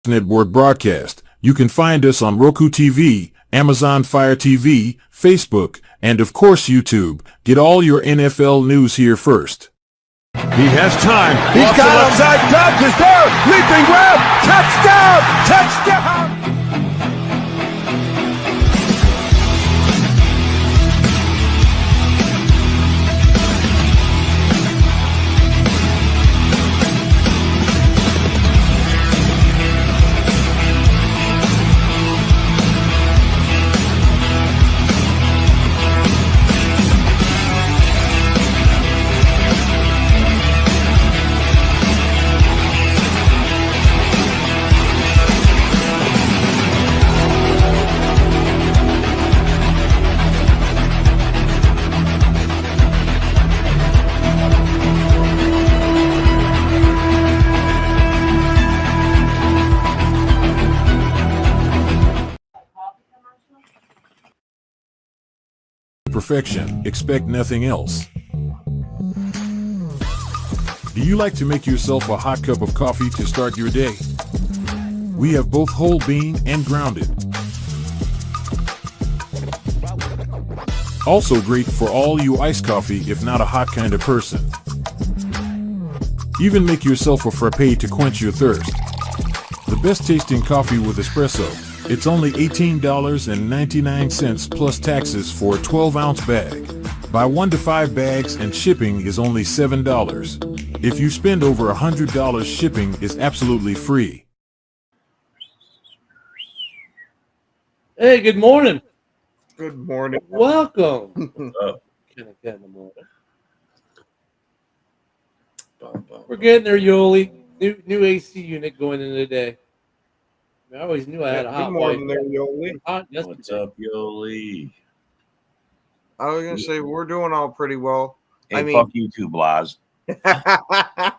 Network broadcast. You can find us on Roku TV, Amazon Fire TV, Facebook, and of course YouTube. Get all your NFL news here first. He has time. He's got him. Side touch is there. Leaping grab. Touchdown. Touchdown. Perfection. Expect nothing else. Do you like to make yourself a hot cup of coffee to start your day? We have both whole bean and grounded. Also great for all you iced coffee if not a hot kind of person. Even make yourself a frappe to quench your thirst. The best tasting coffee with espresso. It's only $18.99 plus taxes for a 12-ounce bag. Buy 1 to 5 bags and shipping is only $7. If you spend over $100, shipping is absolutely free. Hey, good morning. Good morning. Welcome. Kind of morning. We're getting there, Yoli. New AC unit going in today. I always knew I had a hot Good morning there, Yoli. What's up, Yoli? I was going to say, we're doing all pretty well. Hey, fuck you too, Blas. I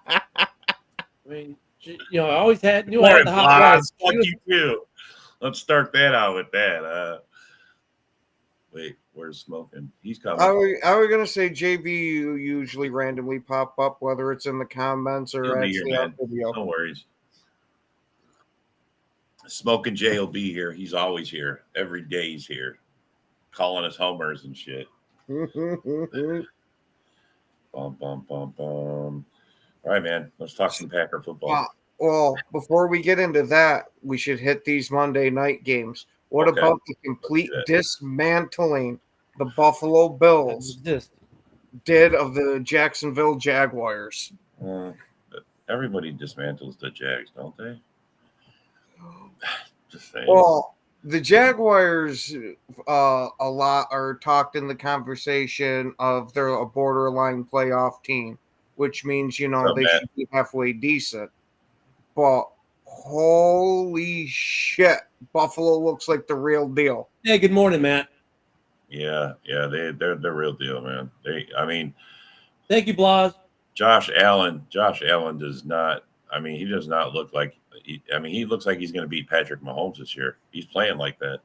mean, I always knew I had the hot Blas. Fuck you too. Let's start that out with that. Wait, where's Smoking? He's coming. I was going to say, JB, you usually randomly pop up, whether it's in the comments or actually on video. No worries. Smoking Jay will be here. He's always here. Every day he's here. Calling us homers and shit. Bum, bum, bum, bum. All right, man. Let's talk some Packer football. Well, before we get into that, we should hit these Monday night games. What about the complete dismantling the Buffalo Bills did of the Jacksonville Jaguars? Everybody dismantles the Jags, don't they? Just saying. Well, the Jaguars a lot are talked in the conversation of they're a borderline playoff team, which means, they should be halfway decent. But holy shit, Buffalo looks like the real deal. Hey, good morning, Matt. Yeah, they're the real deal, man. Thank you, Blas. Josh Allen does not. He does not look like. He looks like he's going to beat Patrick Mahomes this year. He's playing like that.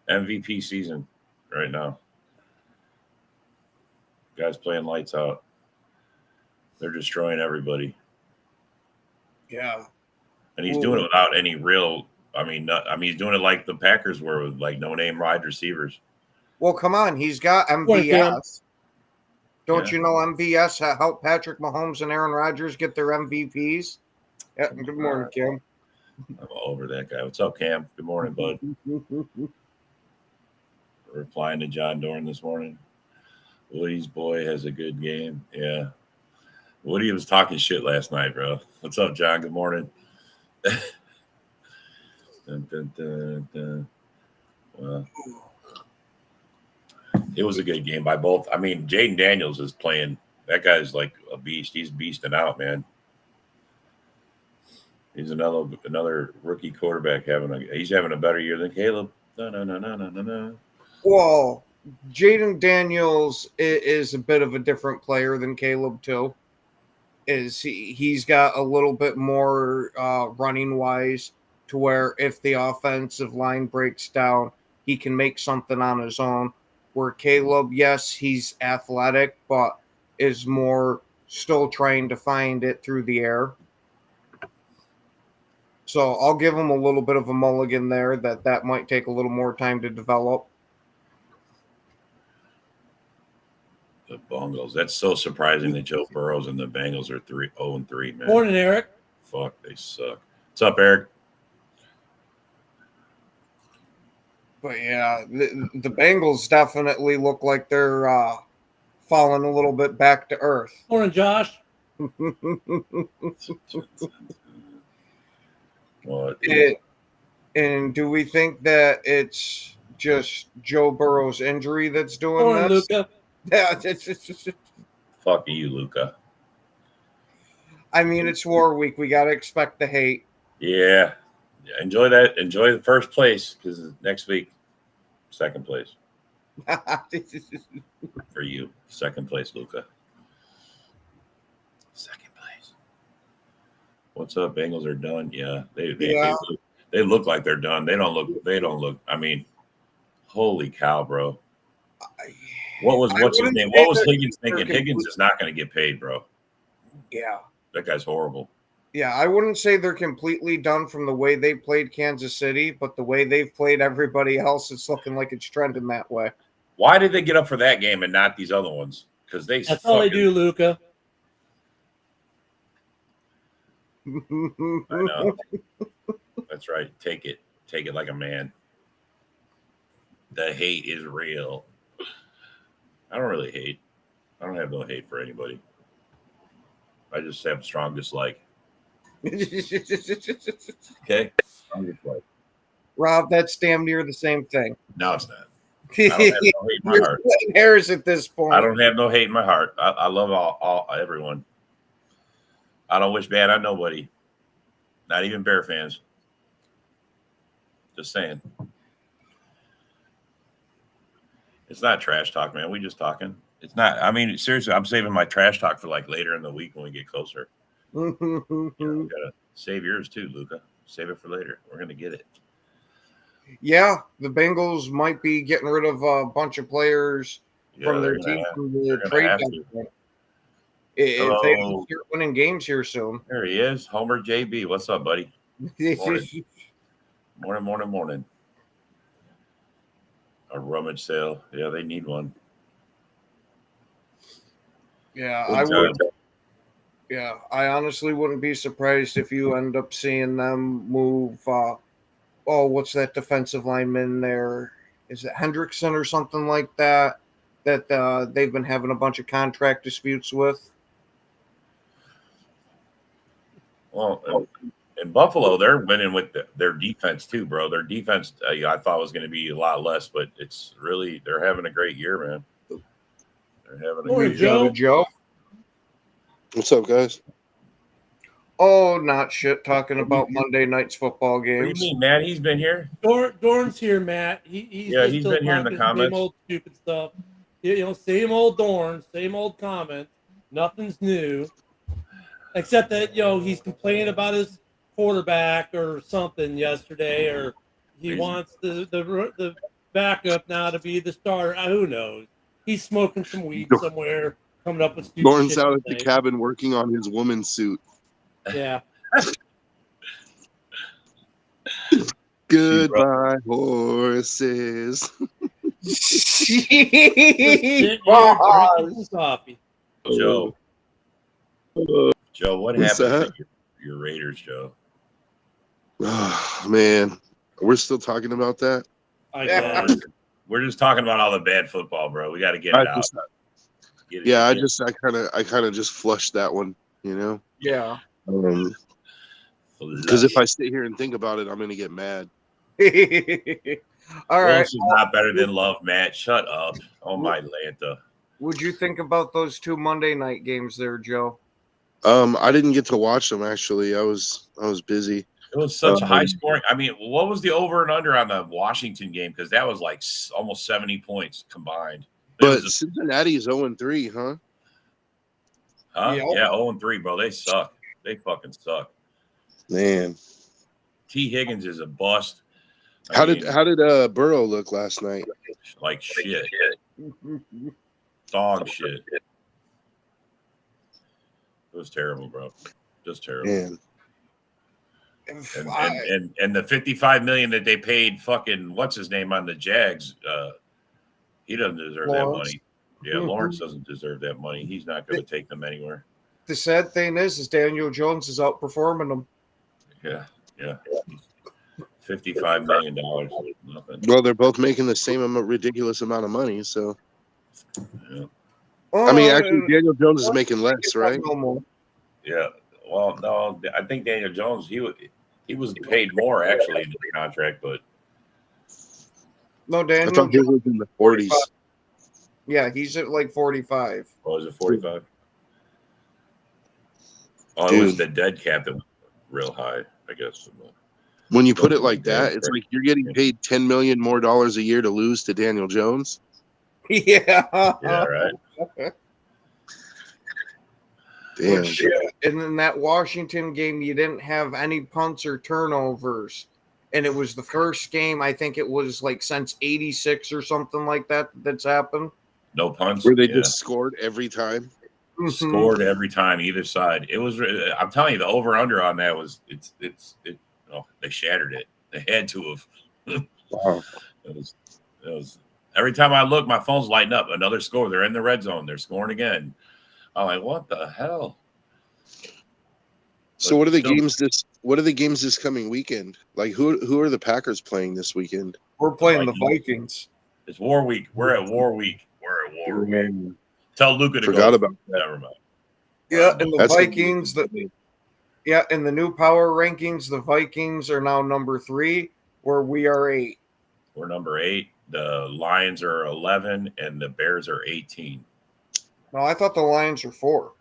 MVP season right now. Guys playing lights out. They're destroying everybody. Yeah. And he's doing it without any real. He's doing it like the Packers were with like no-name wide receivers. Well, come on. He's got MVS. Don't you know MVS helped Patrick Mahomes and Aaron Rodgers get their MVPs? Yeah. Good morning, Kim. I'm over that guy. What's up, Cam? Good morning, bud. Replying to John Dorn this morning. Woody's boy has a good game. Yeah. Woody was talking shit last night, bro. What's up, John? Good morning. Dun, dun, dun, dun. Well, it was a good game by both. Jaden Daniels is playing. That guy's like a beast. He's beasting out, man. He's another rookie quarterback he's having a better year than Caleb. No. Well, Jaden Daniels is a bit of a different player than Caleb too. He's got a little bit more running wise to where if the offensive line breaks down, he can make something on his own. Where Caleb, yes, he's athletic, but is more still trying to find it through the air. So I'll give them a little bit of a mulligan there. That might take a little more time to develop. The Bungles. That's so surprising that Joe Burrows and the Bengals are 0-3, man. Morning, Eric. Fuck, they suck. What's up, Eric? But yeah, the Bengals definitely look like they're falling a little bit back to earth. Morning, Josh. What? And do we think that it's just Joe Burrow's injury that's doing Morning, this? Luca. Yeah, Fuck you, Luca. I mean, it's War Week. We got to expect the hate. Yeah. Enjoy that. Enjoy the first place because next week, second place for you. Second place, Luca. Second place. What's up? Bengals are done. Yeah, they look like they're done. They don't look. I mean, holy cow, bro. What's his name? What was Higgins thinking? Higgins is not going to get paid, bro. Yeah. That guy's horrible. Yeah, I wouldn't say they're completely done from the way they played Kansas City, but the way they've played everybody else, it's looking like it's trending that way. Why did they get up for that game and not these other ones? Because that's all they do, Luca. I know. That's right. Take it like a man. The hate is real. I don't really hate. I don't have no hate for anybody. I just have strong dislike. Okay. Strong dislike. Rob, that's damn near the same thing. No, it's not. I don't have no hate in my heart. Hairs at this point. I don't have no hate in my heart. I love all everyone. I don't wish bad on nobody. Not even Bear fans. Just saying. It's not trash talk, man. We just talking. It's not. I mean, seriously, I'm saving my trash talk for like later in the week when we get closer. You gotta save yours too, Luca. Save it for later. We're gonna get it. Yeah, the Bengals might be getting rid of a bunch of players from their team from the trade deadline. If they don't start winning games here soon. There he is, Homer JB. What's up, buddy? Morning. A rummage sale. Yeah, they need one. Yeah, I would. Yeah, I honestly wouldn't be surprised if you end up seeing them move. What's that defensive lineman there? Is it Hendrickson or something like that? That they've been having a bunch of contract disputes with. Well, in Buffalo, they're winning with their defense too, bro. Their defense, I thought was going to be a lot less, but it's really they're having a great year, man. They're having a great year. Joe. What's up, guys? Oh, not shit. Talking about Monday night's football games. What do you mean, Matt? He's been here. Dorn's here, Matt. He's been here in the comments. Same old stupid stuff. Same old Dorn, same old comments. Nothing's new, except that he's complaining about his quarterback or something yesterday, or he wants the backup now to be the starter. Who knows? He's smoking some weed somewhere, coming up with stupid Dorn's shit out at the cabin working on his woman's suit. Yeah. Goodbye, horses. Coffee. Joe, what happened to your Raiders, Joe? Oh, man, we're still talking about that. We're just talking about all the bad football, bro. We got to get it out. I kind of just flushed that one, Yeah. Because if I sit here and think about it, I'm gonna get mad. All right. This is not better than love, Matt. Shut up. Oh my Lanta. What'd you think about those two Monday night games there, Joe? I didn't get to watch them actually. I was busy. It was such a high scoring. I mean, what was the over and under on the Washington game? Because that was like almost 70 points combined. But Cincinnati's 0-3, huh? Huh? Yep. Yeah, 0-3, bro. They suck. They fucking suck. Man. T. Higgins is a bust. How did Burrow look last night? Like shit. Dog shit. It was terrible, bro. Just terrible. Man. And the $55 million that they paid fucking what's his name on the Jags, he doesn't deserve that money. Yeah, Lawrence doesn't deserve that money. He's not going to take them anywhere. The sad thing is Daniel Jones is outperforming them. Yeah. $55 million. Nothing. Well, they're both making the same ridiculous amount of money, so. Yeah. I mean, actually, Daniel Jones is making less, right? Yeah. Well, no, I think Daniel Jones, he was paid more actually in the contract, but no, Daniel. I thought he was in the 40s. Yeah, he's at like 45. Oh, is it 45? Oh, it was the dead cap that was real high, I guess. When you put it like that, it's like you're getting paid $10 million more a year to lose to Daniel Jones. Yeah. Yeah, right. Damn. And in that Washington game, you didn't have any punts or turnovers. And it was the first game, I think it was like since 86 or something like that that's happened. No punts. Where they just scored every time. Scored every time, either side. It was. I'm telling you, the over under on that was. Oh, they shattered it. They had to have. Wow. It was. Every time I look, my phone's lighting up. Another score. They're in the red zone. They're scoring again. I'm like, what the hell? So what are the games this? What are the games this coming weekend? Like who are the Packers playing this weekend? We're playing the Vikings. It's War Week. We're at War Week. Tell Luca to Forgot go. about that. Never mind. Yeah, and the Vikings. In the new power rankings, the Vikings are now number 3, where we are 8. We're number 8. The Lions are 11, and the Bears are 18. No, I thought the Lions were 4.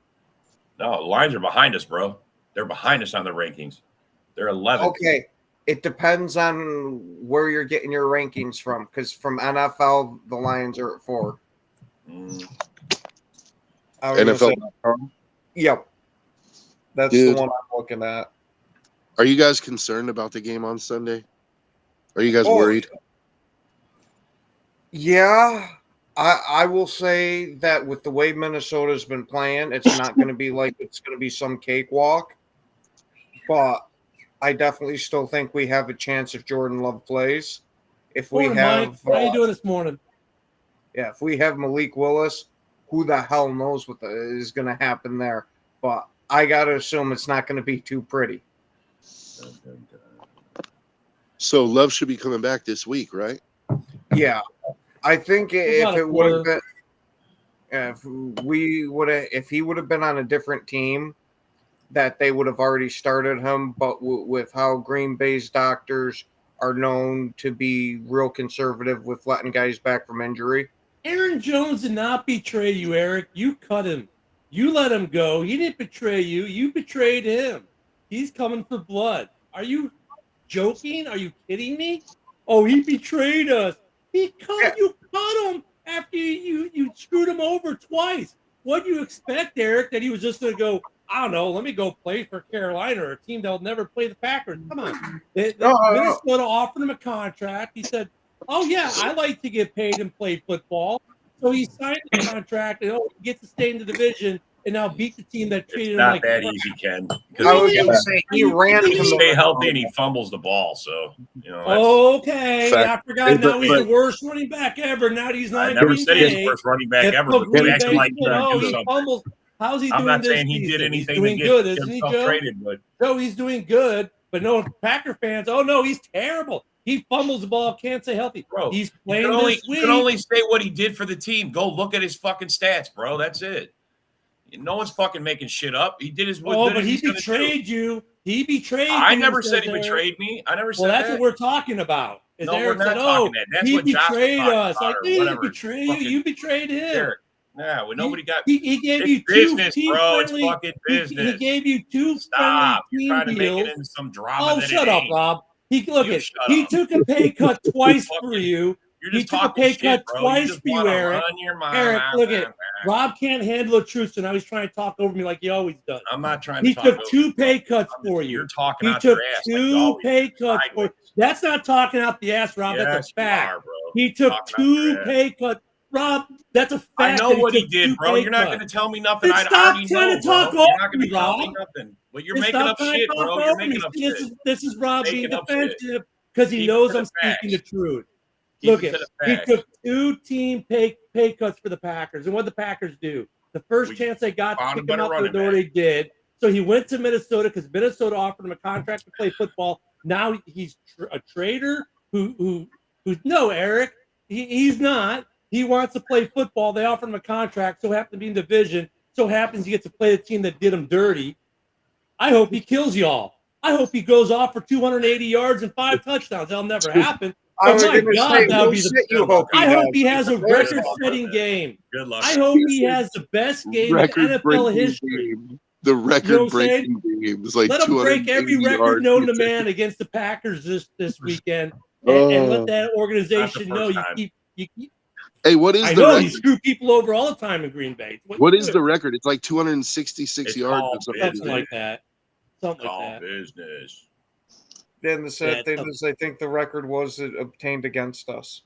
No, the Lions are behind us, bro. They're behind us on the rankings. They're 11. Okay. It depends on where you're getting your rankings from, because from NFL, the Lions are at 4. NFL.com? Yep. That's the one I'm looking at. Are you guys concerned about the game on Sunday? Are you guys worried? Yeah. I will say that with the way Minnesota's been playing, it's not going to be like it's going to be some cakewalk. But I definitely still think we have a chance if Jordan Love plays. If we have, how you doing this morning? Yeah, if we have Malik Willis, who the hell knows what is going to happen there? But I got to assume it's not going to be too pretty. So Love should be coming back this week, right? Yeah, I think if it would have been, if he would have been on a different team, that they would have already started him. But with how Green Bay's doctors are known to be real conservative with letting guys back from injury. Aaron Jones did not betray you, Eric. You cut him. You let him go. He didn't betray you. You betrayed him. He's coming for blood. Are you joking? Are you kidding me? Oh, he betrayed us. You cut him after you screwed him over twice. What do you expect, Eric, that he was just going to go, I don't know, let me go play for Carolina or a team that will never play the Packers? Come on. Minnesota offered him a contract. He said, oh, yeah, I like to get paid and play football. So he signed the contract and he gets to stay in the division and now beat the team that treated him like that easy, Ken. I was going to say he ran to stay healthy and he fumbles the ball. So okay, I forgot. Now he's the worst running back ever. Now he's not. I never said he's the worst running back ever. But we actually like he fumbles. How's he doing? I'm not this saying he season? did anything. He's doing to good, get isn't he, himself Joe? traded, but Joe, he's doing good. But no, Packer fans. Oh no, he's terrible. He fumbles the ball. Can't stay healthy. Bro, he's playing you this week. can only say what he did for the team. Go look at his fucking stats, bro. That's it. No one's fucking making shit up. He did his. But he betrayed you. He betrayed you. I never said he betrayed me. I never said that. Well, that's what we're talking about. No, we're not talking that. That's he what Josh betrayed us. Like, he didn't betray you. You betrayed him. Yeah, nobody got. He gave you business, two bro. friendly. It's fucking business. He gave you 2 Stop. friendly You're trying to deals. make it into some drama. Oh, shut up, Rob. He took a pay cut twice for you. He took a pay cut twice for you, Eric. Eric, look at Rob can't handle the truth, so now he's trying to talk over me like he always does. I'm not trying to. He took 2 pay cuts for you. You're talking. He took 2 pay cuts for you. That's not talking out the ass, Rob. That's a fact. He took 2 pay cuts. Rob, that's a fact. I know that what he took did, two bro. pay You're not cuts. going to tell me nothing. Then I stop already trying know, to talk bro. over You're not going me, to tell me Rob. nothing. But you're Then making stop up trying to shit, talk bro. over You're me. making up This shit. is Rob being Making up shit. defensive because he Keep it knows to the I'm speaking the facts. truth. Keep Look it at to the he facts. took 2 team pay cuts for the Packers, and what the Packers do? The first chance they got to found a kick him better out the running door, back. they did. So he went to Minnesota because Minnesota offered him a contract to play football. Now he's a trader who no, Eric, he's not. He wants to play football. They offered him a contract, so happened to be in division. So happens he gets to play the team that did him dirty. I hope he kills y'all. I hope he goes off for 280 yards and 5 touchdowns. That'll never happen. I was Oh my going to God, say, that would be shit the. you hope he I hope does. he has a There's record-setting game. Good luck. I hope he has the best game in NFL Record-breaking history. game. The record-breaking game is like Let him break 280 every record yards. known to man against the Packers this weekend, and let that organization know you keep. Hey, what is I the know record? you screw people over all the time in Green Bay. What is the record? It's like 266 It's yards or called something. Something like that. Something Call like that. business. Then the sad Yeah, thing is, I think the record was obtained against us.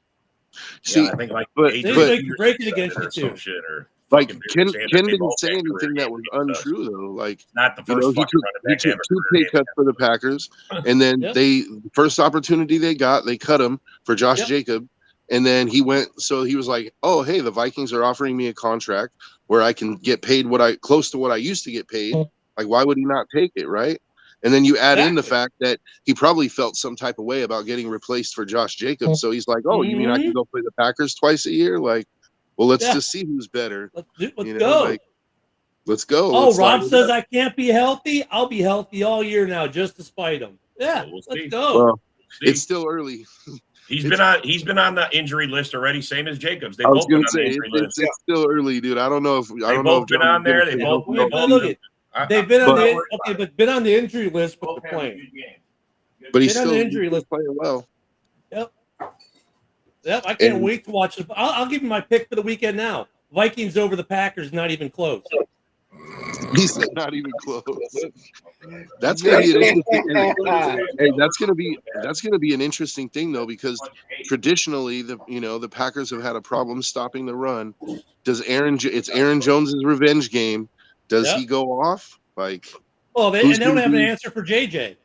See, Yeah, I think like but- 8 They but- can break it against you or some too. shit, or like fucking Ken saying that they didn't both say had career anything that games was against us. untrue though. Like Not the you first know, he fucking took, running he back took ever. 2 pay cuts for the Packers, and then Yep. the first opportunity they got, they cut him for Josh Yep. Jacob, and then he went. So he was like, "Oh, hey, the Vikings are offering me a contract where I can get paid close to what I used to get paid. Like, why would he not take it, right?" And then you add in the Exactly. fact that he probably felt some type of way about getting replaced for Josh Jacobs. So he's like, "Oh, you mean I can go play the Packers twice a year? Like, well, let's Yeah. just see who's better. Let's You know, go. like, let's go." Oh, Let's Rob line it says up. I can't be healthy. I'll be healthy all year now, just to spite him. Yeah, Well, we'll let's see. go. Well, See, it's still early. he's been on the injury list already, same as Jacobs. They've I was both been gonna on say the injury list. it's still early, dude. I don't know if They've both been on there. They both Wait, but look at they've been on but been on the injury list, but they're playing. But he's been on still the injury list. playing well. Yep. Yep. I can't And- wait to watch it. I'll give you my pick for the weekend now. Vikings over the Packers, not even close. He said not even close. That's gonna be an interesting. Hey, that's gonna be an interesting thing though, because traditionally the Packers have had a problem stopping the run. It's Aaron Jones's revenge game. Does he go off? Like, Well, they who's don't gonna have an be- answer for JJ.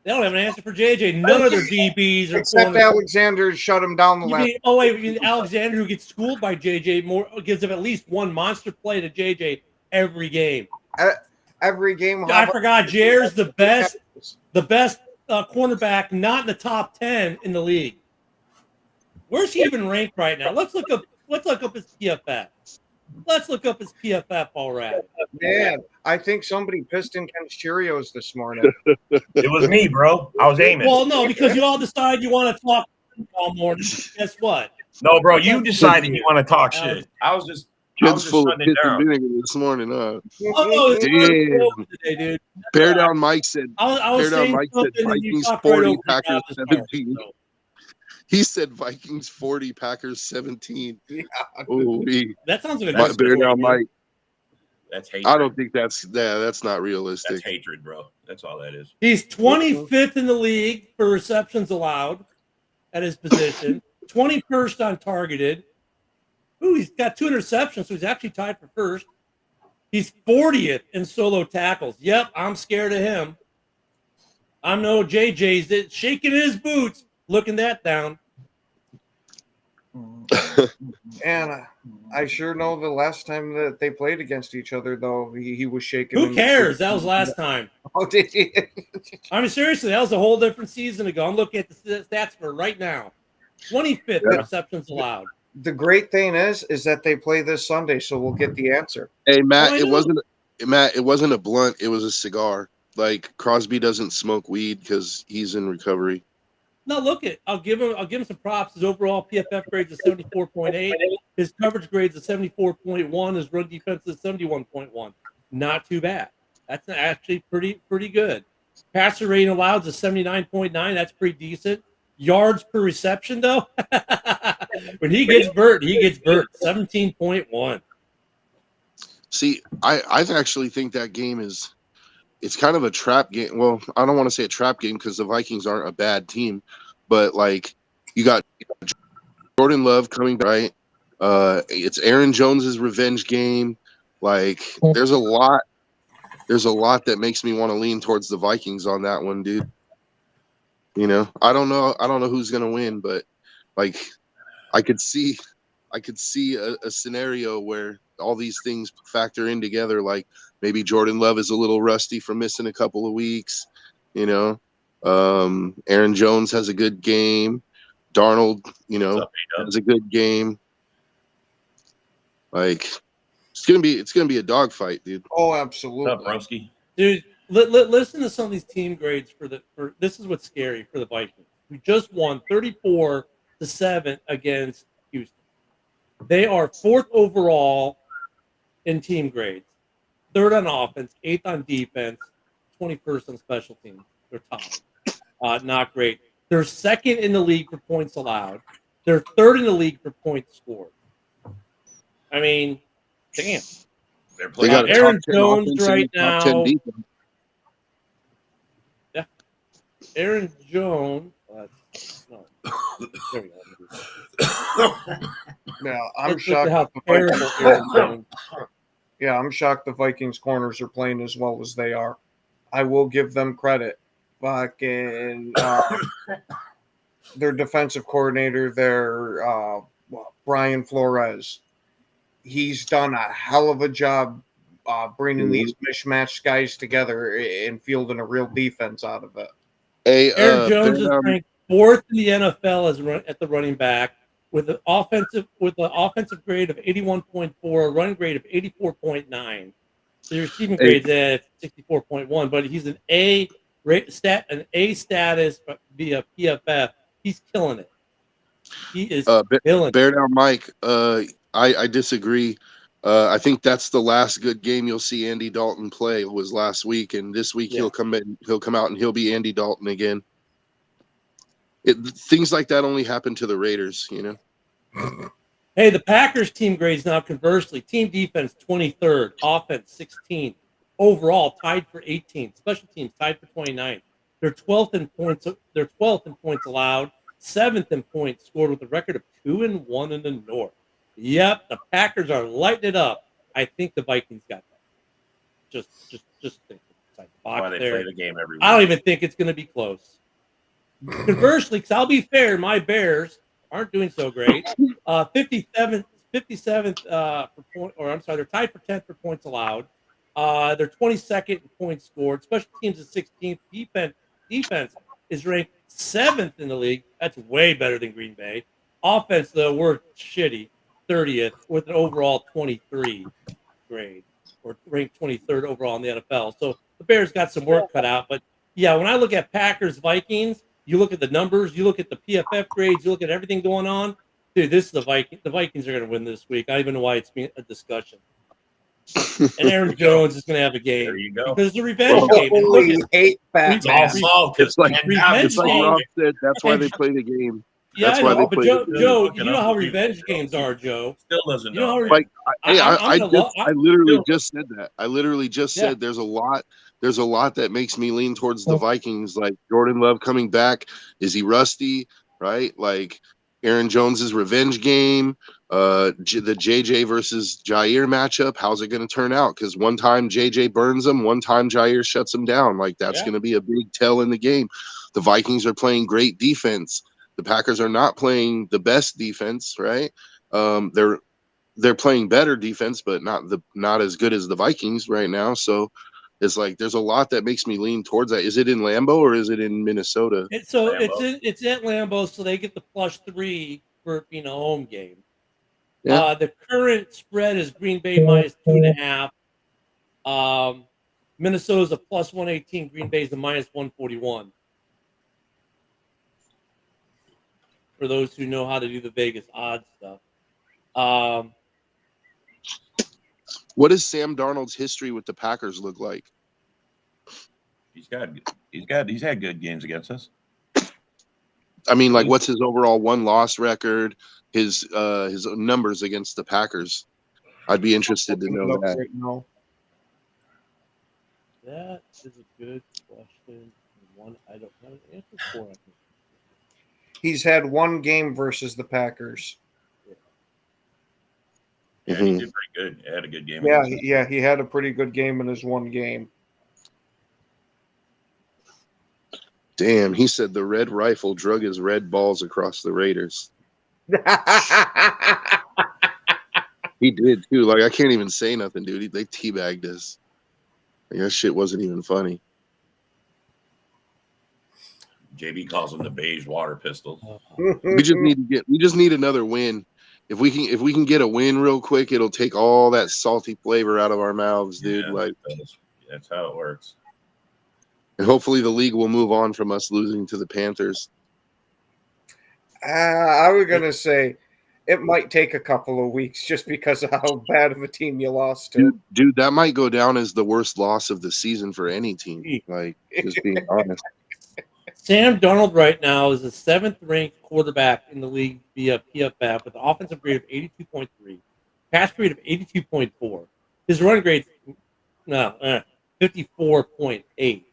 They don't have an answer for JJ. None of their DBs are Except corners. Alexander shut him down the You last. mean, you mean Alexander, who gets schooled by JJ, gives him at least one monster play to JJ every game. Every game. I forgot Jair's the best cornerback, not in the top 10 in the league. Where's he even ranked right now? Let's look up his PFF. Let's look up his PFF already. Man, I think somebody pissed in Ken's Cheerios this morning. It was me, bro. I was aiming. Well, no, because you all decide you want to talk all morning. Guess what? No, bro, you decided you want to talk shit. I was just full of shutting piss it and down. vinegar this morning? Oh, it's Damn. today, dude. Bear down Mike said. I was Bear down saying Mike said something and you Vikings talked right 40, over me Packers now this morning, 17. so. He said Vikings 40, Packers 17. Oh, That sounds like a my good bear story, down man. Mike. That's hatred. I don't think that's not realistic. That's hatred, bro. That's all that is. He's 25th in the league for receptions allowed at his position, 21st on targeted. Ooh, he's got 2 interceptions, so he's actually tied for first. He's 40th in solo tackles. Yep, I'm scared of him. I'm no JJ's shaking his boots, looking that down. And I sure know the last time that they played against each other, though, he was shaking. Who cares? That was last time. Oh, did he? I mean, seriously, that was a whole different season ago. I'm looking at the stats for right now. 25th receptions allowed. The great thing is that they play this Sunday, so we'll get the answer. Hey Matt, Oh, I it know. wasn't a blunt. It was a cigar. Like Crosby doesn't smoke weed because he's in recovery. No, look it. I'll give him some props. His overall PFF grades is 74.8. His coverage grades is 74.1. His run defense is 71.1. Not too bad. That's actually pretty good. Passer rating allowed is 79.9. That's pretty decent. Yards per reception, though, when he gets burnt, 17.1. See, I actually think that game it's kind of a trap game. Well, I don't want to say a trap game because the Vikings aren't a bad team, but like you got Jordan Love coming right, It's Aaron Jones's revenge game. Like, there's a lot that makes me want to lean towards the Vikings on that one, dude. You know, I don't know who's gonna win, but like, I could see a scenario where all these things factor in together. Like, maybe Jordan Love is a little rusty from missing a couple of weeks. You know, Aaron Jones has a good game. Darnold, has a good game. Like, it's gonna be a dogfight, dude. Oh, What's absolutely. up, Broski? Dude, listen to some of these team grades for this is what's scary for the Vikings. We just won 34-7 against Houston. They are 4th overall in team grades, 3rd on offense, 8th on defense, 21st on special teams. They're tied. Not great. They're 2nd in the league for points allowed. They're 3rd in the league for points scored. I mean, damn. They're They playing got a Aaron top 10 Jones offense right and a top 10 now. defense. Yeah. Aaron Jones. No. There we go. Yeah, I'm Let's look shocked. at how that the terrible Vikings- Aaron Jones. Yeah, I'm shocked the Vikings corners are playing as well as they are. I will give them credit. Fucking their defensive coordinator, Brian Flores. He's done a hell of a job bringing these mismatched guys together and fielding a real defense out of it. Hey, Aaron Jones is Bear Down, ranked 4th in the NFL at the running back with an offensive grade of 81.4, a run grade of 84.9. The receiving grade's at 64.1, but he's an A status via PFF. He's killing it. He is killing it. Bear Down Mike, I disagree. I think that's the last good game you'll see Andy Dalton play was last week, and this week he'll come out and he'll be Andy Dalton again. Things like that only happen to the Raiders, you know. Hey, the Packers team grades now conversely. Team defense 23rd, offense 16th, overall tied for 18th, special teams tied for 29th. They're 12th in points. They're 12th in points allowed, 7th in points scored with a record of 2-1 in the North. Yep, the Packers are lighting it up. I think the Vikings got that. Just think inside the box. Why they there. play the game every week. I don't even think it's going to be close. Conversely, because I'll be fair, my Bears aren't doing so great. 57th for point, or I'm sorry, they're tied for 10th for points allowed. They're 22nd in points scored. Special teams is 16th. Defense is ranked 7th in the league. That's way better than Green Bay. Offense, though, we're shitty. 30th with an overall 23 grade, or ranked 23rd overall in the NFL. So the Bears got some work cut out. But yeah, when I look at Packers Vikings, you look at the numbers, you look at the PFF grades, you look at everything going on. Dude, this is the Vikings. The Vikings are going to win this week. I don't even know why it's been a discussion. And Aaron Jones is going to have a game. There you go. Because it's a revenge game. And look at, hate It's all solved. It's like revenge game. Rob said, that's why they play the game. Yeah, That's I why know, they but play Joe, the game. Joe, you know how revenge games are, Joe. Still doesn't You know know. how Like, I'm gonna I literally just said that. I literally just Yeah. said there's a lot that makes me lean towards the Vikings. Like Jordan Love coming back. Is he rusty? Right? Like Aaron Jones's revenge game. The JJ versus Jair matchup. How's it going to turn out? Because one time JJ burns him, one time Jair shuts him down. Like that's going to be a big tell in the game. The Vikings are playing great defense. The Packers are not playing the best defense, right? They're playing better defense, but not as good as the Vikings right now. So it's like there's a lot that makes me lean towards that. Is it in Lambeau or is it in Minnesota? It's at Lambeau, so they get the +3 for it being a home game. Yeah. The current spread is Green Bay -2.5. Minnesota's a +118. Green Bay's a -141. For those who know how to do the Vegas odds stuff. What does Sam Darnold's history with the Packers look like? He's had good games against us. I mean, like, what's his overall win-loss record? His numbers against the Packers. I'd be interested to know that. Right now. That is a good question. One I don't have an answer for. He's had one game versus the Packers. Yeah, he did pretty good. He had a good game. Yeah, he had a pretty good game in his one game. Damn, he said the red rifle drug his red balls across the Raiders. He did too. Like, I can't even say nothing, dude. They teabagged us. Like, that shit wasn't even funny. JB calls them the beige water pistols. We just need another win. If we can get a win real quick, it'll take all that salty flavor out of our mouths, dude. Yeah, like that's how it works. And hopefully the league will move on from us losing to the Panthers. I was gonna say it might take a couple of weeks just because of how bad of a team you lost to. Dude, that might go down as the worst loss of the season for any team. Like, just being honest. Sam Darnold right now is the 7th-ranked quarterback in the league via PFF with an offensive grade of 82.3, pass grade of 82.4. His run grade, 54.8.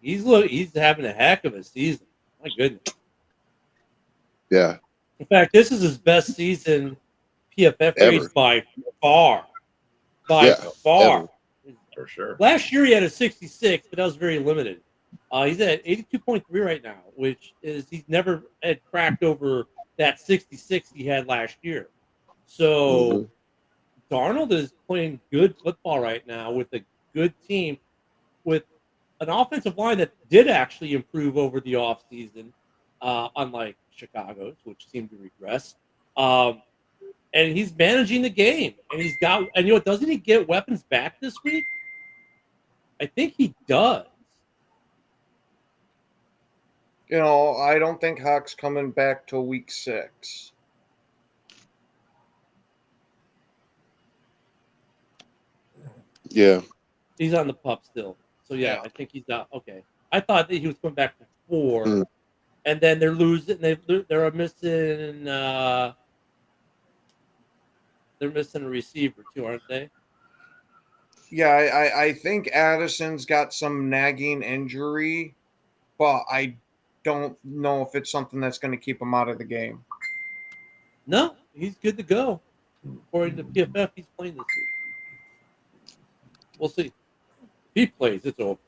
He's having a heck of a season. My goodness. Yeah. In fact, this is his best season PFF grades by far. By far. Ever. For sure. Last year he had a 66, but that was very limited. He's at 82.3 right now, which is he's never had cracked over that 66 he had last year. So Darnold is playing good football right now with a good team, with an offensive line that did actually improve over the offseason, unlike Chicago's, which seemed to regress. And he's managing the game. And he's got, and you know what, doesn't he get weapons back this week? I think he does. You know, I don't think Hawk's coming back till week 6. Yeah. He's on the pup still. So, yeah, I think he's out. Okay. I thought that he was coming back for 4. And then they're losing. They're missing. They're missing a receiver, too, aren't they? Yeah, I think Addison's got some nagging injury, but I don't know if it's something that's going to keep him out of the game. No, he's good to go. According to PFF, he's playing this week. We'll see. If he plays, it's over.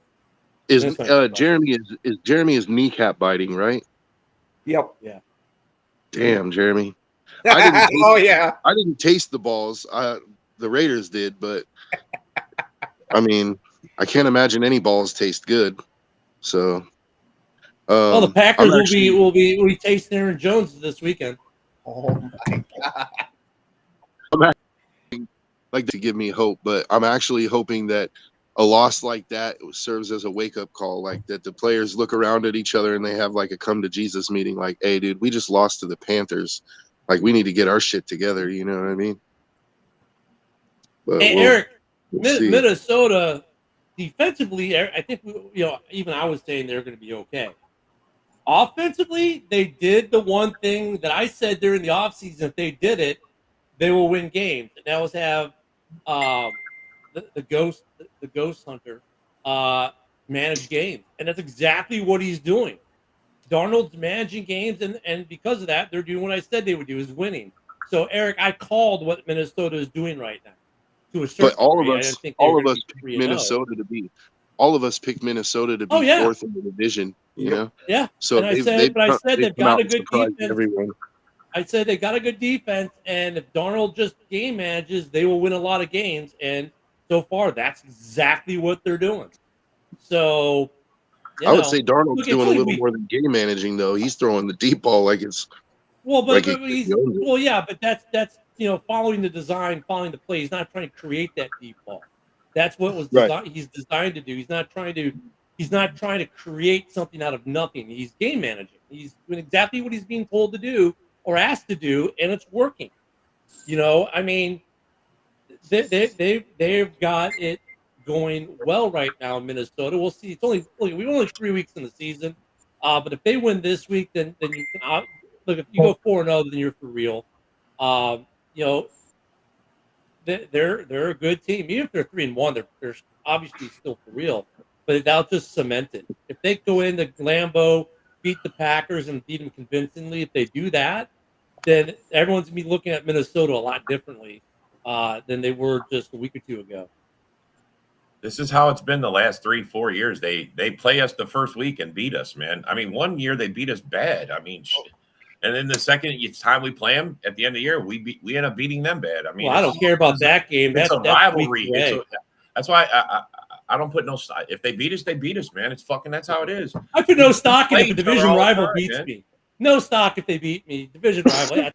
Jeremy's kneecap biting, right? Yep. Yeah. Damn, Jeremy. I didn't taste the balls. The Raiders did, but I mean, I can't imagine any balls taste good. So, the Packers will be tasting Aaron Jones this weekend. Oh my God! I'm actually, like, to give me hope, but I'm actually hoping that a loss like that serves as a wake-up call, like that the players look around at each other and they have like a come to Jesus meeting, like, hey, dude, we just lost to the Panthers. Like, we need to get our shit together. You know what I mean? But hey, Eric, Minnesota defensively, I think even I was saying they're going to be okay. Offensively, they did the one thing that I said during the offseason. If they did it, they will win games. And that was have the ghost hunter manage games, and that's exactly what he's doing. Darnold's managing games, and because of that, they're doing what I said they would do, is winning. So, Eric, I called what Minnesota is doing right now. To a certain but all degree. of us picked Minnesota to be. All of us picked Minnesota to be fourth in the division. You know. Yeah. So and I said they've got a good defense. Everyone. I said they got a good defense, and if Darnold just game manages, they will win a lot of games. And so far, that's exactly what they're doing. So, I would say Darnold's doing a little more than game managing, though. He's throwing the deep ball like it's. But that's following the design, following the play. He's not trying to create that deep ball. That's what was he's designed to do. He's not trying to create something out of nothing. He's game managing. He's doing exactly what he's being told to do or asked to do, and it's working. I mean, they've got it going well right now in Minnesota. We'll see. We're only 3 weeks in the season, but if they win this week, then you can look. If you go 4-0, then you're for real. They're a good team. Even if they're 3-1, they're obviously still for real. But that'll just cement it. If they go into Lambeau, beat the Packers, and beat them convincingly, if they do that, then everyone's gonna be looking at Minnesota a lot differently than they were just a week or two ago. This is how it's been the last 3-4 years. They play us the first week and beat us, man. I mean, one year they beat us bad. I mean, and then the second time we play them at the end of the year, we end up beating them bad. I mean, well, I don't care about that game. It's That's a rivalry. That's that's why I don't put no stock. If they beat us, man. It's fucking. That's how it is. I put no stock in if a division rival time, beats man. me. No stock if they beat me. Division rival, yeah,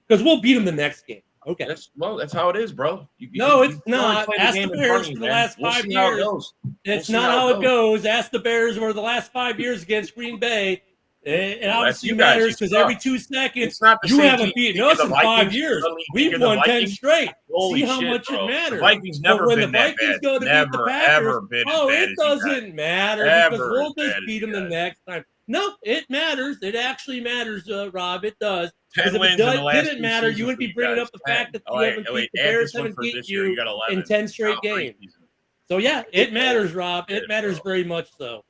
because we'll beat them the next game. Okay. That's how it is, bro. It's not. Ask the Bears for the last 5 years. It's not how it goes. Ask the Bears over the last 5 years against Green Bay. It obviously matters because every 2 seconds you haven't beaten us in 5 years. We've won 10 straight. See how much it matters. The Vikings never been that bad. Go to beat the Packers, it doesn't matter because we'll just beat them the next time. No, it matters. It actually matters, Rob. It does. Because if it didn't matter, you wouldn't be bringing up the fact that the Bears haven't beat you in 10 straight games. So, yeah, it matters, Rob. It matters very much so.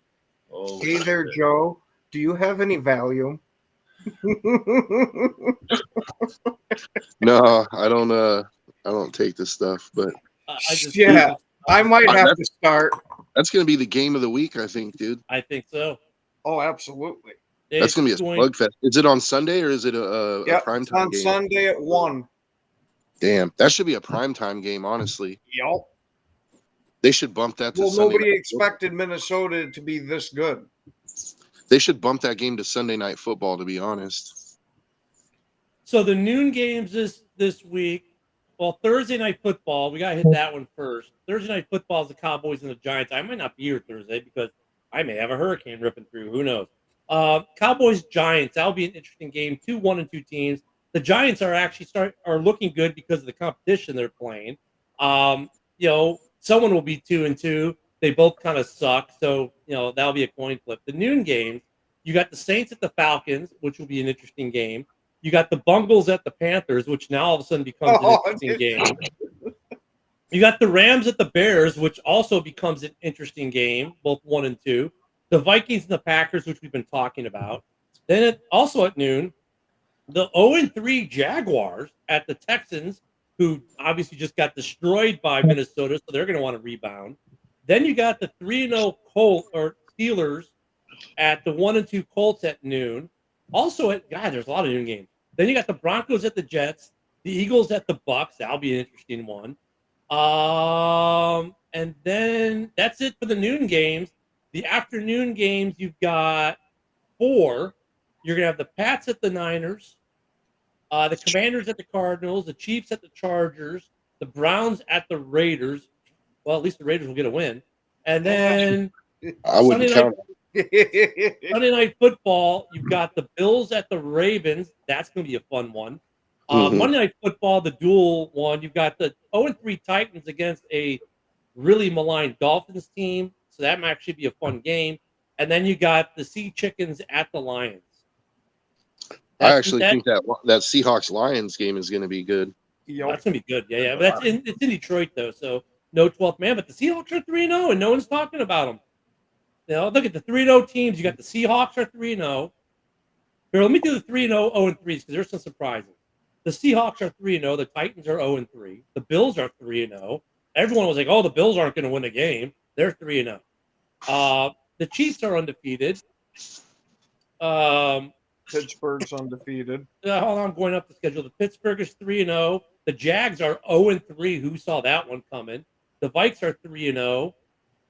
Hey there, Joe. Do you have any Valium? No, I don't take this stuff, but I might have to start. That's gonna be the game of the week, I think, dude. I think so. Oh, absolutely. That's gonna be a slugfest. Is it on Sunday or is it a prime time on game? Sunday at 1. Damn, that should be a primetime game, honestly. Yep. They should bump that to Well, Sunday nobody night. expected Minnesota to be this good. They should bump that game to Sunday Night Football, to be honest. So the noon games this week, well, Thursday Night Football, we got to hit that one first. Thursday Night Football is the Cowboys and the Giants. I might not be here Thursday because I may have a hurricane ripping through. Who knows? Cowboys-Giants, that'll be an interesting game. 2 1-2 teams. The Giants are actually are looking good because of the competition they're playing. Someone will be 2-2. They both kind of suck, so that'll be a coin flip. The noon games, you got the Saints at the Falcons, which will be an interesting game. You got the Bungles at the Panthers, which now all of a sudden becomes an interesting game. You got the Rams at the Bears, which also becomes an interesting game, both 1 and 2. The Vikings and the Packers, which we've been talking about. Then also at noon, the 0-3 Jaguars at the Texans, who obviously just got destroyed by Minnesota, so they're going to want to rebound. Then you got the 3-0 Steelers at the 1-2 Colts at noon. Also there's a lot of noon games. Then you got the Broncos at the Jets, the Eagles at the Bucks. That'll be an interesting one. And then that's it for the noon games. The afternoon games, you've got 4. You're going to have the Pats at the Niners, the Commanders at the Cardinals, the Chiefs at the Chargers, the Browns at the Raiders. Well, at least the Raiders will get a win. And then I wouldn't count. Sunday Night Football, you've got the Bills at the Ravens. That's going to be a fun one. Monday Night Football, the dual one, you've got the 0-3 Titans against a really maligned Dolphins team. So that might actually be a fun game. And then you got the Sea Chickens at the Lions. I actually think that Seahawks-Lions game is going to be good. That's going to be good. Yeah. But it's in Detroit, though, so no 12th man. But the Seahawks are 3-0, and no one's talking about them. Look at the 3-0 teams. You got the Seahawks are 3-0. Here, let me do the 3-0, 0-3s because there's some surprises. The Seahawks are 3-0. The Titans are 0-3. The Bills are 3-0. Everyone was like, "Oh, the Bills aren't going to win a game." They're 3-0. The Chiefs are undefeated. Pittsburgh's undefeated. Hold on, I'm going up the schedule. The Pittsburgh is 3-0. The Jags are 0-3. Who saw that one coming? The Vikes are 3-0.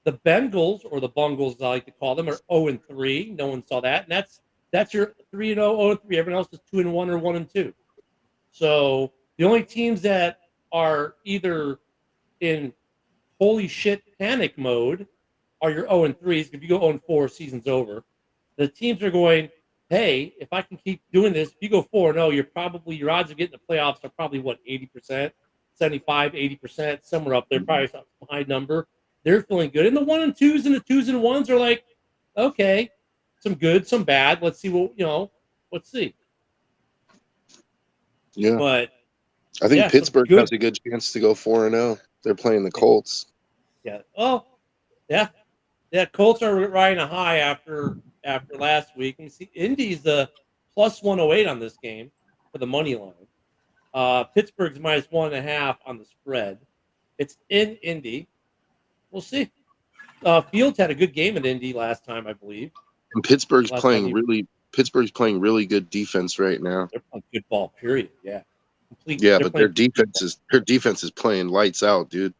The Bengals, or the Bungles, as I like to call them, are 0-3. No one saw that. And that's your 3-0, 0-3. Everyone else is 2-1 or 1-2. So the only teams that are either in holy shit panic mode are your 0-3s. If you go 0-4, season's over. The teams are going, hey, if I can keep doing this, if you go 4-0, your odds of getting the playoffs are probably 80%, 75, 80%, somewhere up there, probably a high number. They're feeling good. And the 1-2s and the 2s and 1s are like, okay, some good, some bad. Let's see let's see. Yeah. But I think Pittsburgh has a good chance to go 4-0. They're playing the Colts. Yeah. Oh, yeah. Yeah, Colts are riding a high after last week. And see, Indy's the plus 108 on this game. for the money line. Pittsburgh's minus 1.5 on the spread. It's in Indy. We'll see. Fields had a good game at Indy last time, I believe. And Pittsburgh's playing really good defense right now. They're playing good ball, period. Yeah. But their defense is playing lights out, dude.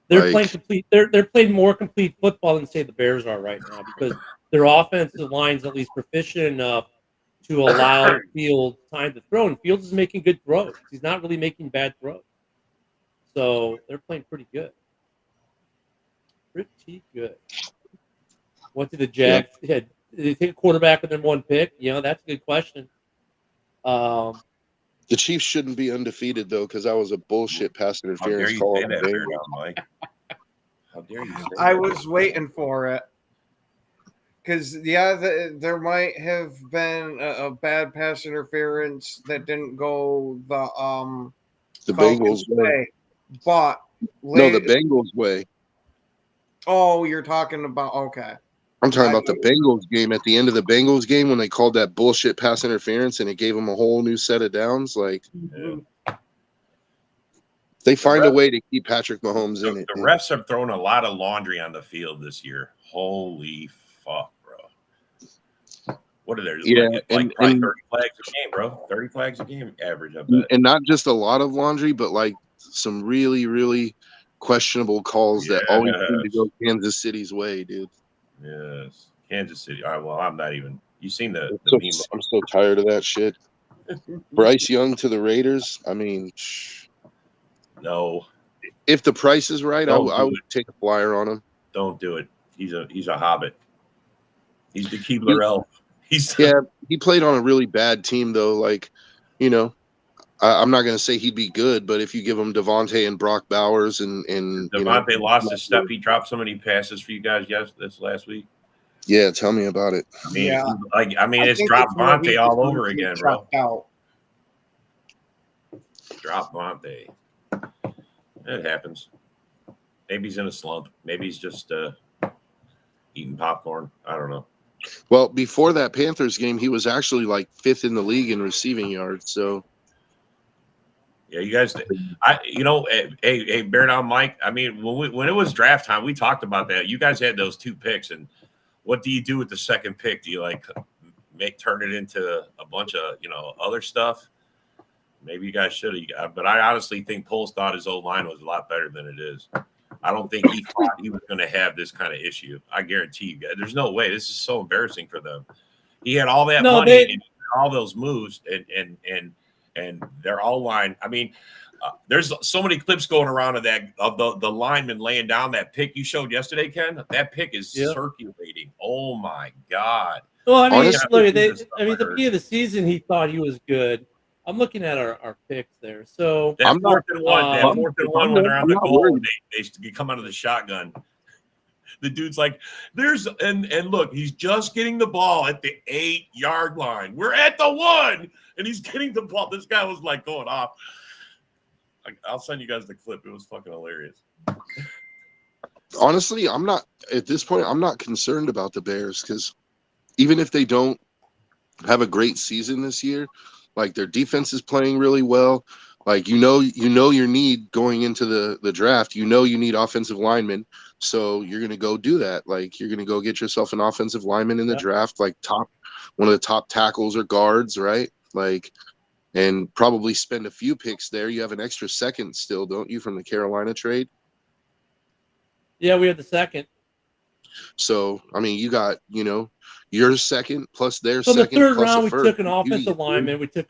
They're playing complete. They're playing more complete football than say the Bears are right now because their offensive line's at least proficient enough to allow Fields time to throw. And Fields is making good throws. He's not really making bad throws. So they're playing pretty good. Pretty good. What did the Jags? Yeah. Did they take a quarterback with their one pick? That's a good question. The Chiefs shouldn't be undefeated though, because that was a bullshit pass interference call. How dare you? I was waiting for it because there might have been a bad pass interference that didn't go the Bengals way, but the Bengals way. Oh, you're talking about okay. I'm talking about the Bengals game. At the end of the Bengals game, when they called that bullshit pass interference and it gave them a whole new set of downs, they find a way to keep Patrick Mahomes in it. The refs have thrown a lot of laundry on the field this year. Holy fuck, bro! What are there? And 30 flags a game, bro. 30 flags a game average. I bet. And not just a lot of laundry, but some really, really questionable calls that always seem to go Kansas City's way, dude. Yes, Kansas City. All right, well, I'm not even. You seen the meme? I'm so tired of that shit. Bryce Young to the Raiders. I mean, no. If the price is right, I would take a flyer on him. Don't do it. He's a hobbit. He's the Keebler elf. He played on a really bad team though. I'm not going to say he'd be good, but if you give him Devontae and Brock Bowers and Devontae lost his step, he dropped so many passes for you guys this last week. Yeah, tell me about it. I mean, it's dropped Vontae all over again, bro. Drop Vontae. It happens. Maybe he's in a slump. Maybe he's just eating popcorn. I don't know. Well, before that Panthers game, he was actually like 5th in the league in receiving yards. So. Yeah, you guys. Hey, bear down, Mike. I mean, when it was draft time, we talked about that. You guys had those 2 picks, and what do you do with the second pick? Do you turn it into a bunch of other stuff? Maybe you guys should have. But I honestly think Poles thought his old line was a lot better than it is. I don't think he thought he was going to have this kind of issue. I guarantee you guys. There's no way. This is so embarrassing for them. He had all that money and all those moves, and they're all line. I mean, there's so many clips going around of the lineman laying down that pick you showed yesterday, Ken. That pick is circulating. Oh my God. Well, I mean, the beginning of the season, he thought he was good. I'm looking at our picks there. So that fourth and one when they're on the goal, they come out of the shotgun. The dude's like, and look, he's just getting the ball at the 8-yard line. We're at the 1, and he's getting the ball. This guy was like going off. I'll send you guys the clip. It was fucking hilarious. Honestly, at this point, I'm not concerned about the Bears because even if they don't have a great season this year, their defense is playing really well. Your need going into the draft. You need offensive linemen, so you're going to go do that. You're going to go get yourself an offensive lineman in the draft, one of the top tackles or guards, right? And probably spend a few picks there. You have an extra second still, don't you, from the Carolina trade? Yeah, we have the second. So, I mean, you got, your second plus their second. So second. the third round, we took an offensive lineman. We took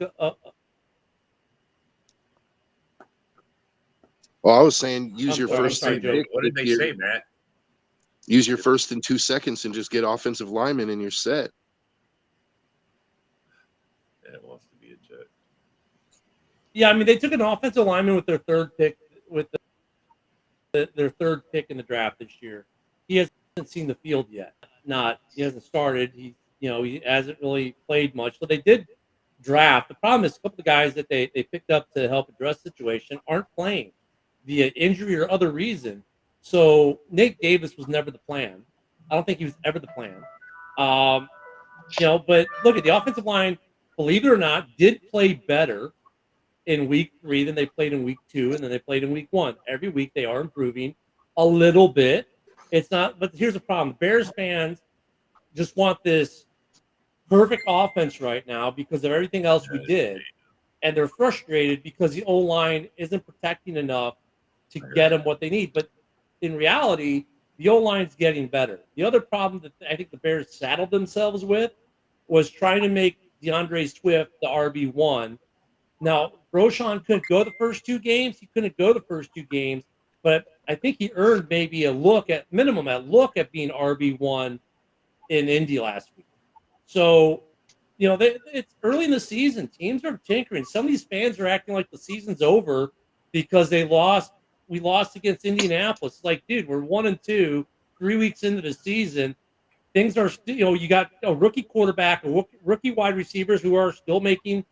Well, I was saying use your first. What did they say, Matt? Use your first and 2 seconds and just get offensive linemen and you're set. Yeah, it wants to be a Jet. Yeah, I mean, they took an offensive lineman with their third pick, their third pick in the draft this year. He hasn't seen the field yet. He hasn't started. He hasn't really played much. So they did draft. The problem is a couple of guys that they picked up to help address the situation aren't playing via injury or other reason. So Nate Davis was never the plan. I don't think he was ever the plan. But look at the offensive line. believe it or not, did play better in week 3 than they played in week 2 and then they played in week 1. Every week they are improving a little bit. It's not, but here's the problem. Bears fans just want this perfect offense right now because of everything else we did. And they're frustrated because the O-line isn't protecting enough to get them what they need. But in reality, the O-line's getting better. The other problem that I think the Bears saddled themselves with was trying to make DeAndre Swift the RB1. Now, Roshan couldn't go the first 2 games. He couldn't go the first 2 games, but I think he earned maybe a look at being RB1 in Indy last week. So, it's early in the season. Teams are tinkering. Some of these fans are acting like the season's over because they lost. We lost against Indianapolis. It's like, dude, we're 1-2, 3 weeks into the season. Things are still, you got a rookie quarterback, rookie wide receivers who are still making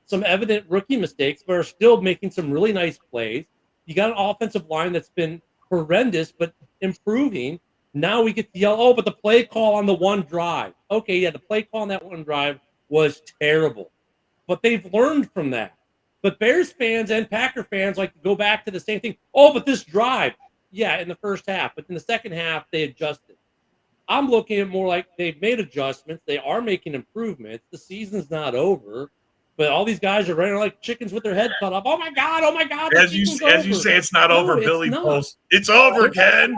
some evident rookie mistakes, but are still making some really nice plays. You got an offensive line that's been horrendous, but improving. Now we get to yell, but the play call on the one drive. Okay, yeah, the play call on that one drive was terrible. But they've learned from that. But Bears fans and Packer fans like to go back to the same thing. But this drive. Yeah, in the first half. But in the second half, they adjusted. I'm looking at more like they've made adjustments. They are making improvements. The season's not over. But all these guys are running like chickens with their head cut off. Oh my God! As you say, it's not over, Billy Post. It's over, Ken.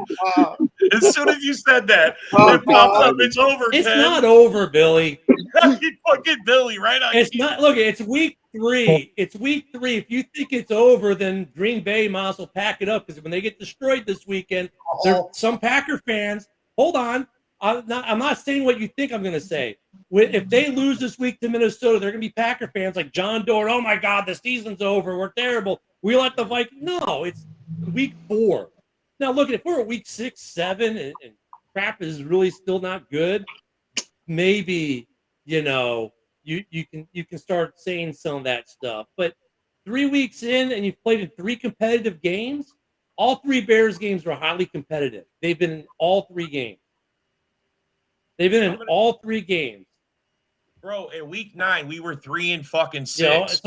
As soon as you said that, it pops up. It's over, Ken. It's not over, Billy. You fucking Billy, right on. It's not. Look, it's week 3. It's week 3. If you think it's over, then Green Bay might as well pack it up because when they get destroyed this weekend, some Packer fans. Hold on. I'm not saying what you think I'm going to say. If they lose this week to Minnesota, they're going to be Packer fans like John Doerr. Oh, my God, the season's over. We're terrible. We let the Vikings. No, it's week 4. Now, look, if we're at week 6, 7, and crap is really still not good, maybe, you can start saying some of that stuff. But 3 weeks in and you've played in 3 competitive games, all 3 Bears games were highly competitive. They've been in all 3 games. They've been in all 3 games. Bro, at week 9, we were 3-6.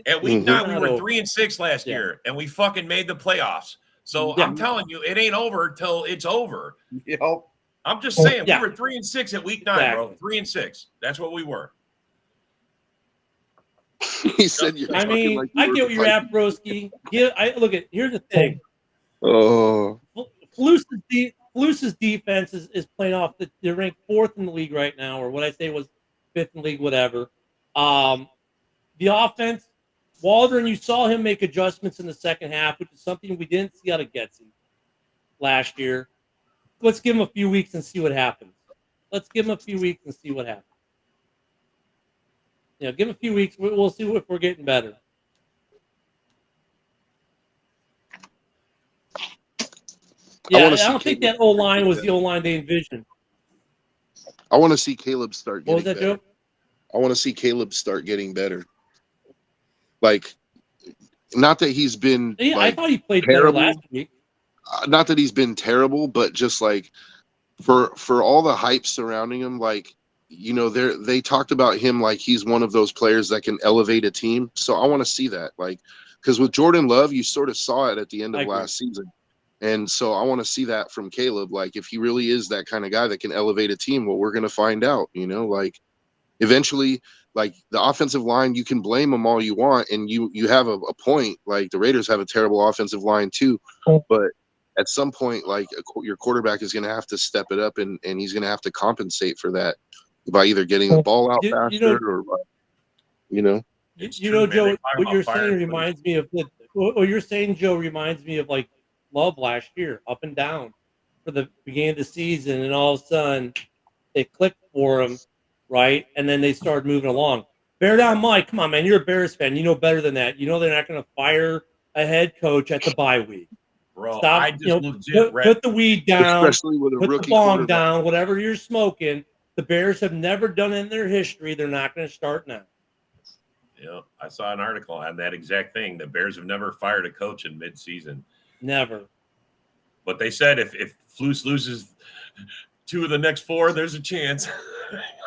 At week 9, we were 3-6 last year, and we fucking made the playoffs. So I'm telling you, it ain't over till it's over. Yep. I'm just saying, we were 3-6 at week 9, bro. 3-6. That's what we were. He said, I get what you're at, broski. Here's the thing. Oh. Fluce's defense is playing off. They're ranked 4th in the league right now, or what I say was 5th in the league, whatever. The offense, Waldron, you saw him make adjustments in the second half, which is something we didn't see out of Getsy last year. Let's give him a few weeks and see what happens. Give him a few weeks. We'll see if we're getting better. Yeah, I don't think that O-line was the O-line they envisioned. I want to see Caleb start getting better. What was that, Joe? I want to see Caleb start getting better. Like, not that he's been I thought he played terrible. Better last week. Not that he's been terrible, but just like for all the hype surrounding him, like, they talked about him like he's one of those players that can elevate a team. So I want to see that, like, because with Jordan Love, you sort of saw it at the end of last season. And so I want to see that from Caleb. Like, if he really is that kind of guy that can elevate a team, well, we're going to find out, like eventually, like the offensive line, you can blame them all you want. And you have a point. Like the Raiders have a terrible offensive line too. But at some point, like your quarterback is going to have to step it up and he's going to have to compensate for that by either getting the ball out faster or, Joe, what you're saying reminds me of what you're saying, Joe, reminds me of like Love last year, up and down for the beginning of the season, and all of a sudden they clicked for him, right? And then they started moving along. Bear down, Mike. Come on, man. You're a Bears fan. You know better than that. You know they're not going to fire a head coach at the bye week. Bro, Stop. Put the weed down. Especially with a put rookie the bong down. Whatever you're smoking. The Bears have never done it in their history. They're not going to start now. Yeah, I saw an article on that exact thing. The Bears have never fired a coach in midseason. Never. But they said if Flus loses 2 of the next 4, there's a chance.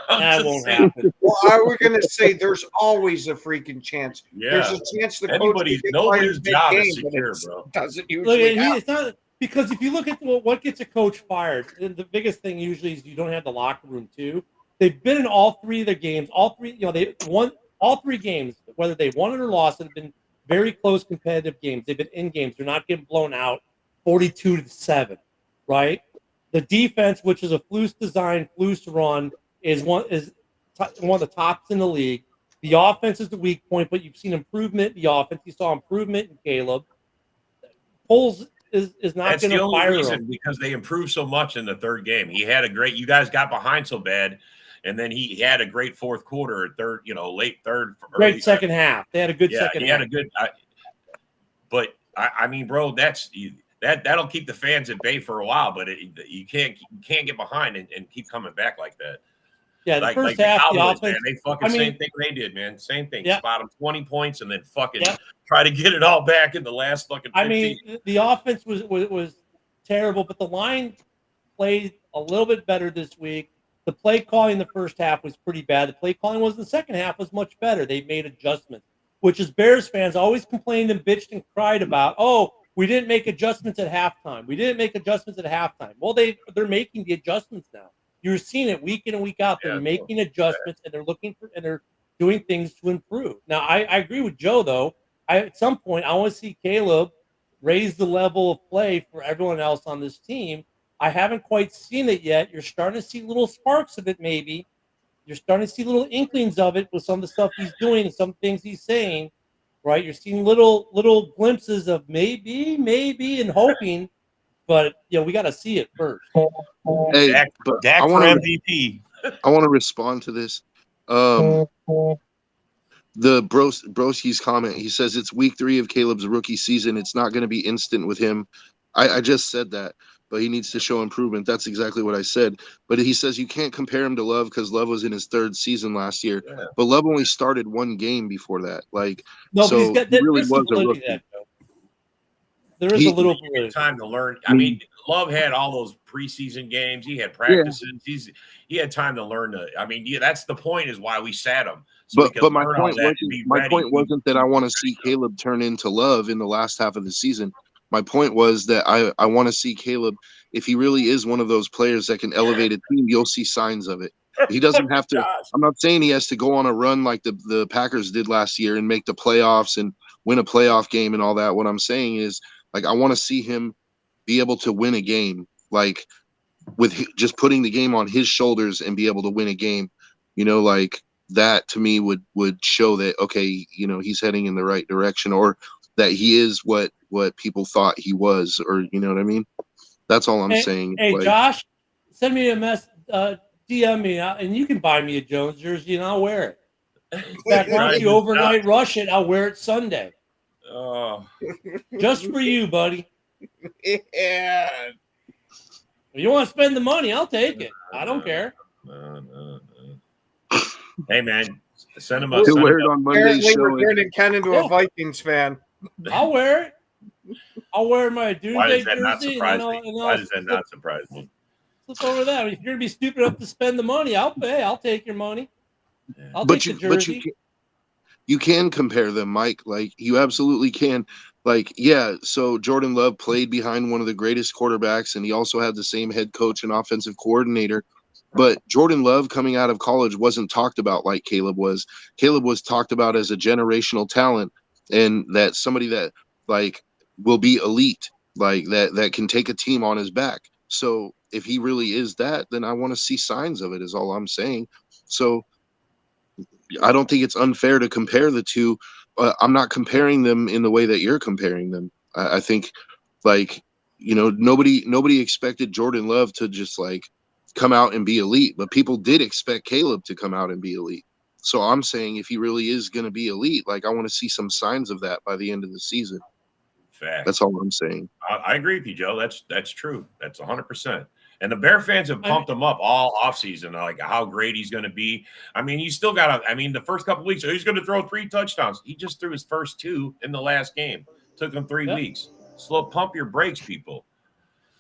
That won't happen. Well, I was going to say there's always a freaking chance. Yeah. There's a chance the coach could get Nobody's fired job mid-game, is secure, but bro. it doesn't Look, usually and happen. it's not because if you look at what gets a coach fired, the biggest thing usually is you don't have the locker room too. They've been in all three of their games. All three, they won all three games, whether they won it or lost. Have been very close, competitive games. They've been in games. They're not getting blown out, 42-7, right? The defense, which is a Flus design, Flus run, is one of the tops in the league. The offense is the weak point, but you've seen improvement in the offense. You saw improvement in Caleb. Poles is not going to fire him because they improved so much in the third game. He had a great. You guys got behind so bad, and then he had a great fourth quarter, third, late third, great second half. They had a good second half. He had a good. But I mean, bro, that'll keep the fans at bay for a while. But you can't get behind and keep coming back like that. Yeah, the first half, the offense. Man, they fucking same thing they did, man. Same thing. Yep. Spot them 20 points and then fucking try to get it all back in the last fucking 15. I mean, the offense was terrible, but the line played a little bit better this week. The play calling in the first half was pretty bad. The play calling in the second half was much better. They made adjustments, which is Bears fans always complained and bitched and cried about. Oh, we didn't make adjustments at halftime. We didn't make adjustments at halftime. Well, they're making the adjustments now. You're seeing it week in and week out. They're making adjustments and they're looking for and they're doing things to improve. Now, I agree with Joe though. At some point, I want to see Caleb raise the level of play for everyone else on this team. I haven't quite seen it yet. You're starting to see little sparks of it, maybe. You're starting to see little inklings of it with some of the stuff he's doing and some things he's saying, right? You're seeing little glimpses of maybe, and hoping, but we got to see it first. Hey, Dak for MVP. I want to respond to this. The Broski's comment. He says it's week 3 of Caleb's rookie season. It's not going to be instant with him. I just said that, but he needs to show improvement. That's exactly what I said. But he says you can't compare him to Love because Love was in his 3rd season last year. Yeah. But Love only started 1 game before that. But he's got that. Really was a rookie. There is a little time to learn. I mean, Love had all those preseason games. He had practices. Yeah. He had time to learn that's the point is why we sat him. So but my point wasn't that I want to see Caleb turn into Love in the last half of the season. My point was that I want to see Caleb, if he really is one of those players that can elevate a team, you'll see signs of it. He doesn't have to. I'm not saying he has to go on a run like the Packers did last year and make the playoffs and win a playoff game and all that. What I'm saying is, I want to see him be able to win a game, with just putting the game on his shoulders and be able to win a game. That to me would show that, okay, he's heading in the right direction, or that he is what people thought he was, or you know what I mean? That's all I'm saying. Hey, Josh, send me a message, DM me, and you can buy me a Jones jersey and I'll wear it. In fact, why don't you overnight rush it? I'll wear it Sunday. Oh, just for you, buddy. Yeah. If you want to spend the money, I'll take it. I don't care. No. Hey, man, send him a. He'll wear it on Monday's show. We're turning Ken into a Vikings fan. I'll wear it. I'll wear my Doomsday jersey. Why does that not surprise me? Flip over that. If you're gonna be stupid enough to spend the money, I'll pay. I'll take your money. I'll take the jersey. But you can compare them, Mike. You absolutely can. So Jordan Love played behind one of the greatest quarterbacks, and he also had the same head coach and offensive coordinator. But Jordan Love coming out of college wasn't talked about like Caleb was. Caleb was talked about as a generational talent, and that somebody that will be elite, that can take a team on his back. So if he really is that, then I want to see signs of it, is all I'm saying. So I don't think it's unfair to compare the two. I'm not comparing them in the way that you're comparing them. I think, nobody expected Jordan Love to just come out and be elite, but people did expect Caleb to come out and be elite. So I'm saying if he really is going to be elite, I want to see some signs of that by the end of the season. Fact. That's all I'm saying. I agree with you, Joe. That's true. That's 100%. And the Bear fans have pumped him up all offseason, how great he's going to be. I mean, you still got to – the first couple of weeks, he's going to throw 3 touchdowns. He just threw his first 2 in the last game. Took him 3 weeks. Pump your brakes, people.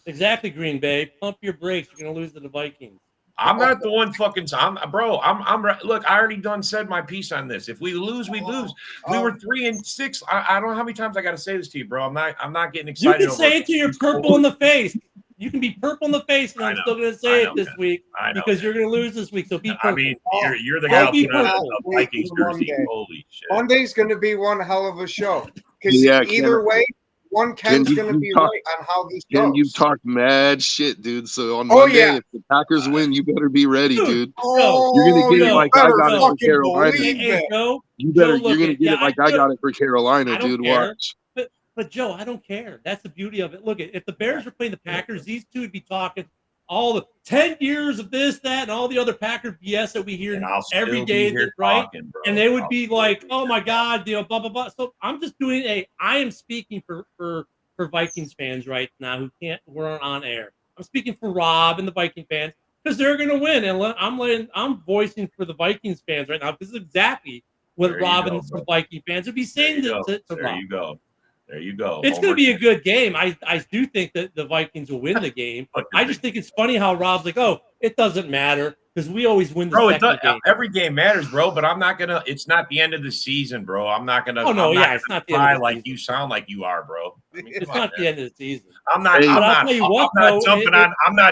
Exactly, Green Bay. Pump your brakes. You're going to lose to the Vikings. I'm not the one fucking. Look, I already said my piece on this. If we lose, we lose. We were 3-6. I don't know how many times I got to say this to you, bro. I'm not getting You excited. can say it to your purple in the face. You can be purple in the face, and I'm still going to say it this week because you're going to lose this week. So be purple. I mean, you're the guy who put on a Vikings jersey. Monday. Holy shit! Monday's going to be one hell of a show because Yeah, either way, Ken's going to be right on how this goes. You talk mad shit, dude. So on Monday, if the Packers win, you better be ready, dude. You're going to get it like I got it for Carolina. You're going to get it like I got it for Carolina, dude. Watch. But Joe, I don't care. That's the beauty of it. Look, if the Bears were playing the Packers, these two would be talking all the 10 years of this, that, and all the other Packer BS that we hear every day, right? Talking, and they would be like, oh my God, blah, blah, blah. So I'm just doing I am speaking for Vikings fans right now who aren't on air. I'm speaking for Rob and the Viking fans because they're going to win. And I'm voicing for the Vikings fans right now. This is exactly what Rob and the Viking fans would be saying to Rob. There you go. It's going to be a good game. I do think that the Vikings will win the game. I just think it's funny how Rob's like, oh, it doesn't matter because we always win the second game. Every game matters, bro, but I'm not going to – it's not the end of the season, bro. I'm not going to – it's not the end of the season. Like you sound like you are, bro. I mean, it's not the end of the season. I'm not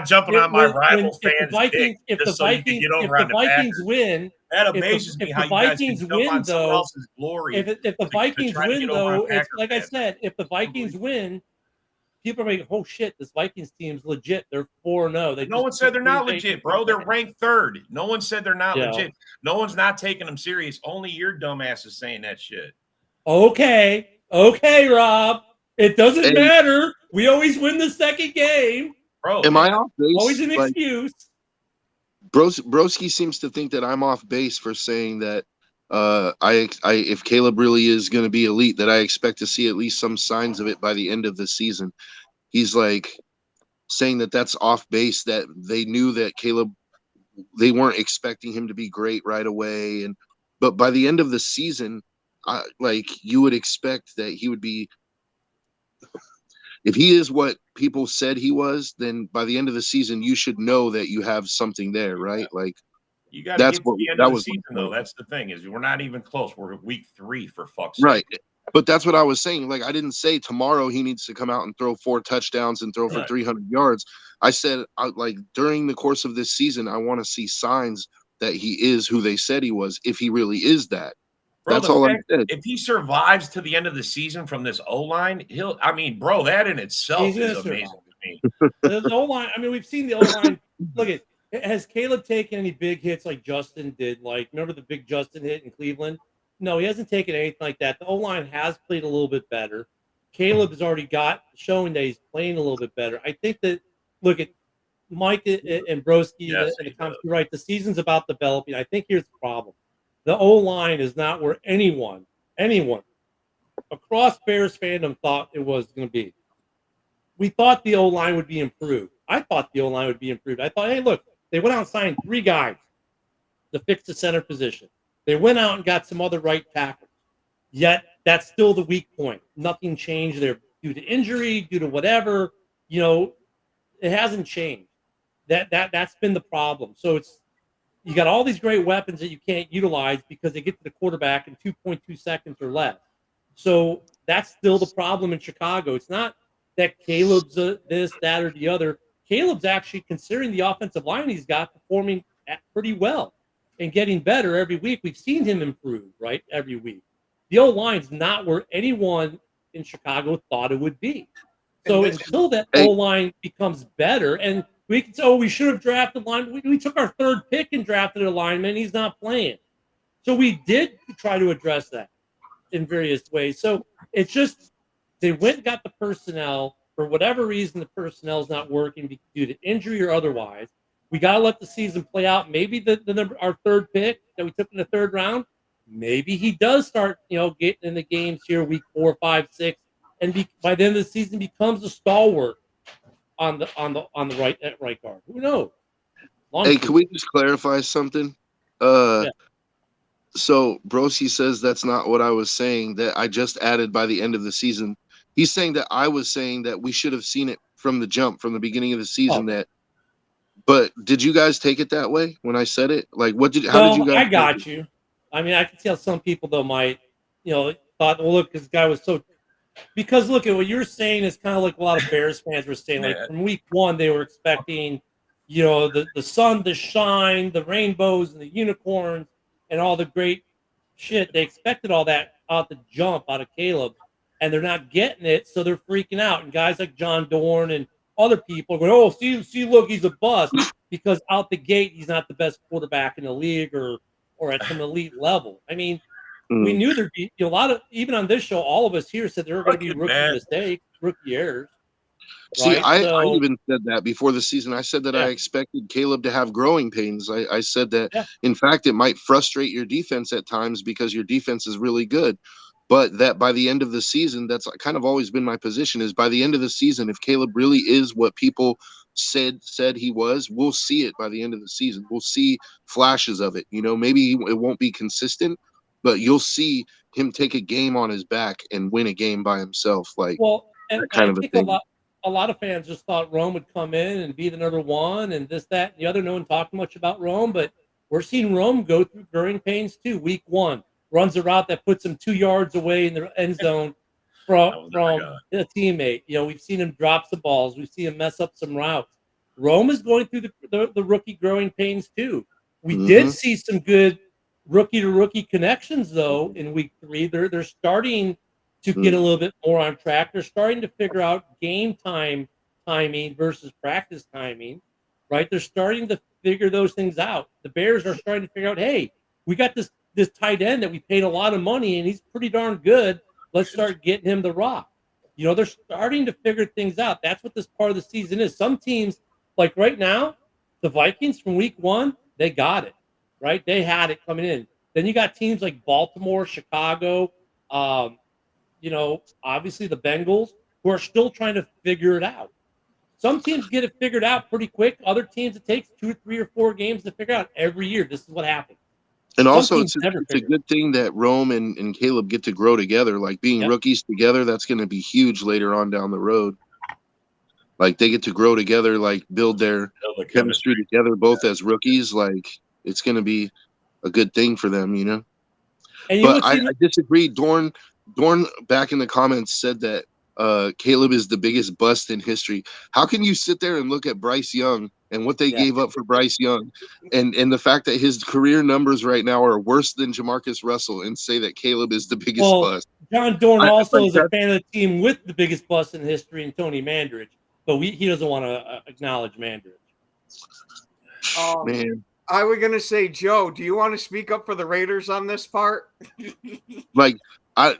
jumping on my rival fans' dick just so you can get over on the Packers. Win – that amazes me how you guys can jump on someone else's glory. If the Vikings win, though, it's like I said, if the Vikings win, people are like, oh, shit, this Vikings team's legit. They're 4-0. No one said they're not legit, bro. They're ranked third. No one said they're not legit. No one's not taking them serious. Only your dumbass is saying that shit. Okay, Rob. It doesn't matter. We always win the second game. Bro, am I off base? Always an excuse. Broski seems to think that I'm off base for saying that if Caleb really is going to be elite, that I expect to see at least some signs of it by the end of the season. He's like saying that that's off base, that they knew that Caleb, they weren't expecting him to be great right away. But by the end of the season, you would expect that he would be, if he is what people said he was, then by the end of the season, you should know that you have something there, right? Like, you got to get to the end of the season, though. That's the thing, is we're not even close. We're week 3, for fuck's sake. Right. But that's what I was saying. Like, I didn't say tomorrow he needs to come out and throw 4 touchdowns and throw for 300 yards. I said, during the course of this season, I want to see signs that he is who they said he was, if he really is that. Bro, that's all I said. If he survives to the end of the season from this O-line, bro, that in itself is amazing to me. The O-line, we've seen the O-line. Look at, has Caleb taken any big hits like Justin did? Like, remember the big Justin hit in Cleveland? No, he hasn't taken anything like that. The O-line has played a little bit better. Caleb has already showing that he's playing a little bit better. I think that, look at Mike and Broski in the comments, you're right. The season's about developing. I think here's the problem. The O-line is not where anyone across Bears fandom thought it was going to be. We thought the O-line would be improved. I thought the O-line would be improved. I thought, hey, look, they went out and signed 3 guys to fix the center position. They went out and got some other right tackles. Yet that's still the weak point. Nothing changed there due to injury, due to whatever. It hasn't changed. That's been the problem. So you got all these great weapons that you can't utilize because they get to the quarterback in 2.2 seconds or less. So that's still the problem in Chicago. It's not that Caleb's this, that, or the other. Caleb's actually, considering the offensive line he's got, performing pretty well and getting better every week. We've seen him improve, right, every week. The O-line's not where anyone in Chicago thought it would be. So until that O-line becomes better, and we can say, oh, we should have drafted lineman. We took our 3rd pick and drafted a lineman. He's not playing. So we did try to address that in various ways. So it's just they went and got the personnel. For whatever reason, the personnel is not working due to injury or otherwise. We got to let the season play out. Maybe our 3rd pick that we took in the 3rd round, maybe he does start, getting in the games here week 4, 5, 6, and by the end of the season becomes a stalwart on the right guard. Who knows? Can we just clarify something? So Brosi says that's not what I was saying, that I just added by the end of the season. He's saying that I was saying that we should have seen it from the jump, from the beginning of the season, that But did you guys take it that way when I said it? Like, how did you No, guys? I got you. I mean, I can see how some people though might, thought, well, look, this guy was so. Because look at what you're saying is kind of like a lot of Bears fans were saying. Like Man. from week one, they were expecting, the sun to shine, the rainbows and the unicorns and all the great shit. They expected all that out the jump out of Caleb, and they're not getting it, so they're freaking out. And guys like John Dorn and other people going, "Oh, see, look, he's a bust," because out the gate he's not the best quarterback in the league or at some elite level. I mean, we Mm. knew there'd be a lot of, even on this show, all of us here said there were going to be Fucking rookie man. mistakes, rookie errors. See, Right? I So even said that before the season. I said that I yeah, expected Caleb to have growing pains. I said that, yeah. in fact, it might frustrate your defense at times because your defense is really good. But that by the end of the season, that's kind of always been my position, is by the end of the season, if Caleb really is what people said he was, we'll see it by the end of the season. We'll see flashes of it. Maybe it won't be consistent, but you'll see him take a game on his back and win a game by himself, like Well, and that kind I of a think thing. a lot of fans just thought Rome would come in and be the number one and this, that, and the other. No one talked much about Rome, but we're seeing Rome go through growing pains too. Week one runs a route that puts him 2 yards away in the end zone That was never from a teammate. We've seen him drop some balls. We've seen him mess up some routes. Rome is going through the rookie growing pains too. We did Hmm. see some good rookie to rookie connections though in week three. They're starting to get a little bit more on track. They're starting to figure out game time timing versus practice timing, right? They're starting to figure those things out. The Bears are starting to figure out, hey, we got this tight end that we paid a lot of money and he's pretty darn good. Let's start getting him the rock. They're starting to figure things out. That's what this part of the season is. Some teams, like right now, the Vikings from week one, they got it, right? They had it coming in. Then you got teams like Baltimore, Chicago, obviously the Bengals, who are still trying to figure it out. Some teams get it figured out pretty quick. Other teams, it takes 2 or 3 or 4 games to figure out. Every year, this is what happens. And Some also, teams it's a, never it's a figure it out. good thing that Rome and Caleb get to grow together. Like being Yep. rookies together, that's going to be huge later on down the road. Like they get to grow together, like build their the chemistry together, both as rookies. Like it's going to be a good thing for them, And But what's I disagree. Dorn back in the comments said that Caleb is the biggest bust in history. How can you sit there and look at Bryce Young and what they Yeah. gave up for Bryce Young, and the fact that his career numbers right now are worse than Jamarcus Russell, and say that Caleb is the biggest Well, bust? John Dorn I also like is a that. fan of the team with the biggest bust in history in Tony Mandarich, but he doesn't want to acknowledge Mandarich. Man, I was gonna say, Joe, do you want to speak up for the Raiders on this part? like I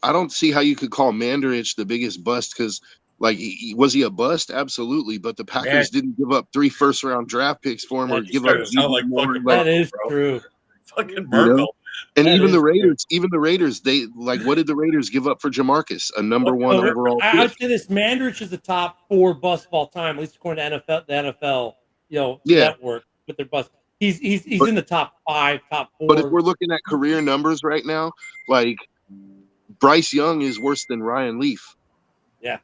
don't see how you could call Mandarich the biggest bust, because like was he a bust? Absolutely, but the Packers didn't give up 3 first-round draft picks for him or That's give up true. Sound like more. fucking Like, That is bro. true. Fucking Merkel. and That even is the true. Raiders, they like, what did the Raiders give up for Jamarcus? A number one So overall I'd pick. say this Mandarich is the top 4 bust of all time, at least according to the NFL, Yeah, network with their bust. He's but, in the top 5, top but if 4. we're looking at career numbers right now, like Bryce Young is worse than Ryan Leaf. Yeah.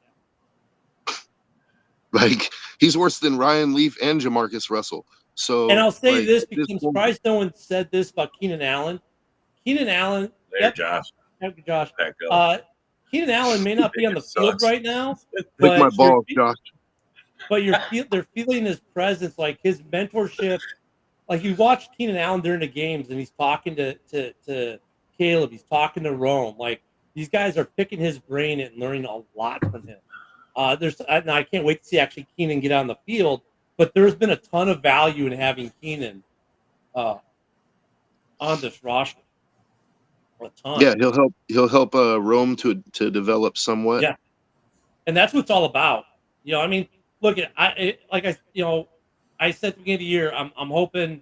Like he's worse than Ryan Leaf and Jamarcus Russell. So, And I'll say like, this at because this I'm point, surprised no one said this about Keenan Allen. Keenan Allen, There, yep, Josh. thank you, Josh. Back up. Keenan Allen may not be on the It field sucks. right now, lick my but balls, Josh. they're feeling his presence, like his mentorship. Like you watch Keenan Allen during the games, and he's talking to Caleb, he's talking to Rome. Like these guys are picking his brain and learning a lot from him. And I can't wait to see actually Keenan get on the field. But there's been a ton of value in having Keenan on this roster. A ton. Yeah, he'll help Rome to develop somewhat. Yeah. And that's what it's all about. I mean, look at I said at the beginning of the year, I'm hoping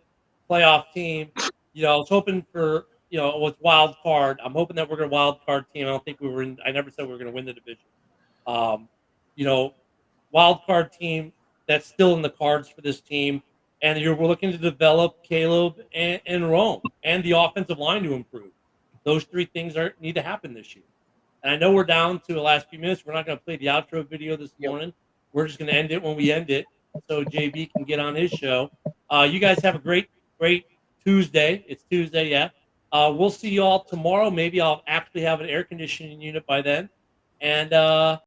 playoff team. I was hoping for with wild card. I'm hoping that we're gonna wild card team. I don't think we were in. I never said we were gonna win the division. Wild card team that's still in the cards for this team, and we're looking to develop Caleb and Rome and the offensive line to improve. Those 3 things need to happen this year. And I know we're down to the last few minutes. We're not going to play the outro video this morning. We're just going to end it when we end it. so JB can get on his show. You guys have a great Tuesday. It's Tuesday, yeah. We'll see you all tomorrow. Maybe I'll actually have an air conditioning unit by then. And